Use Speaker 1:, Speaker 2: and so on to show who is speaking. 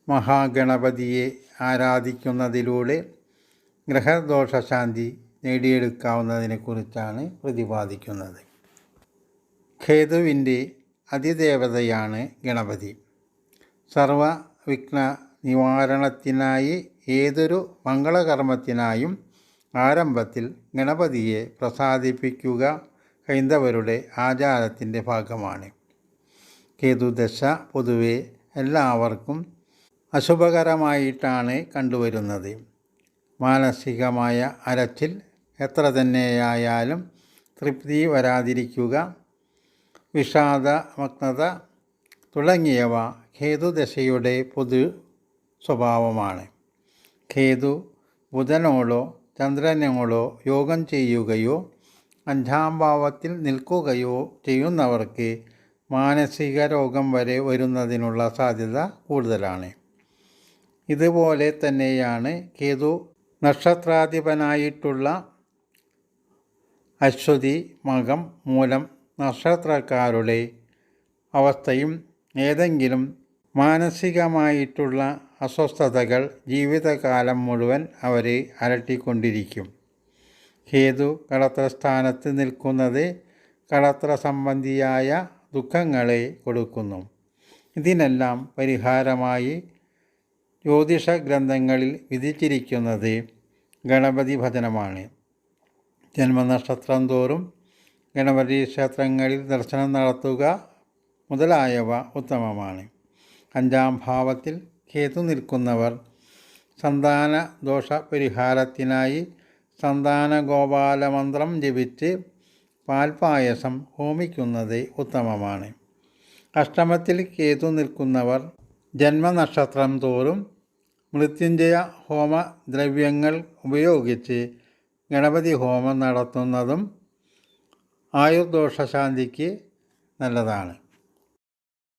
Speaker 1: മഹാഗണപതിയെ ആരാധിക്കുന്നതിലൂടെ ഗ്രഹദോഷശാന്തി നേടിയെടുക്കാവുന്നതിനെക്കുറിച്ചാണ് പ്രതിപാദിക്കുന്നത്. കേതുവിൻ്റെ അതിദേവതയാണ് ഗണപതി. സർവവിഘ്ന നിവാരണത്തിനായി ഏതൊരു മംഗളകർമ്മത്തിനായും ആരംഭത്തിൽ ഗണപതിയെ പ്രസാദിപ്പിക്കുക ഹൈന്ദവരുടെ ആചാരത്തിൻ്റെ ഭാഗമാണ്. കേതുദശ പൊതുവെ എല്ലാവർക്കും അശുഭകരമായിട്ടാണ് കണ്ടുവരുന്നത്. മാനസികമായ അലച്ചിൽ, എത്ര തന്നെയായാലും തൃപ്തി വരാതിരിക്കുക, വിഷാദമഗ്നത തുടങ്ങിയവ കേതുദശയുടെ പൊതു സ്വഭാവമാണ്. കേതു ബുധനോടോ ചന്ദ്രനോടോ യോഗം ചെയ്യുകയോ 5-ാം ഭാവത്തിൽ നിൽക്കുകയോ ചെയ്യുന്നവർക്ക് മാനസിക രോഗം വരെ വരുന്നതിനുള്ള സാധ്യത കൂടുതലാണ്. ഇതുപോലെ തന്നെയാണ് കേതു നക്ഷത്രാധിപനായിട്ടുള്ള അശ്വതി, മകം, മൂലം നക്ഷത്രക്കാരുടെ അവസ്ഥയും. ഏതെങ്കിലും മാനസികമായിട്ടുള്ള അസ്വസ്ഥതകൾ ജീവിതകാലം മുഴുവൻ അവരെ അലട്ടിക്കൊണ്ടിരിക്കും. കേതു കളത്രസ്ഥാനത്ത് നിൽക്കുന്നത് കളത്ര സംബന്ധിയായ ദുഃഖങ്ങളെ കൊടുക്കുന്നു. ഇതിനെല്ലാം പരിഹാരമായി ജ്യോതിഷ ഗ്രന്ഥങ്ങളിൽ വിധിച്ചിരിക്കുന്നത് ഗണപതി ഭജനമാണ്. ജന്മനക്ഷത്രം തോറും ഗണപതി ക്ഷേത്രങ്ങളിൽ ദർശനം നടത്തുക മുതലായവ ഉത്തമമാണ്. 5-ാം ഭാവത്തിൽ കേതു നിൽക്കുന്നവർ സന്താന ദോഷ പരിഹാരത്തിനായി സന്താന ഗോപാലമന്ത്രം ജപിച്ച് പാൽപായസം ഹോമിക്കുന്നത് ഉത്തമമാണ്. അഷ്ടമത്തിൽ കേതു നിൽക്കുന്നവർ ജന്മനക്ഷത്രം തോറും മൃത്യുഞ്ജയ ഹോമ ദ്രവ്യങ്ങൾ ഉപയോഗിച്ച് ഗണപതി ഹോമം നടത്തുന്നതും ആയുർദോഷശാന്തിക്ക് നല്ലതാണ്.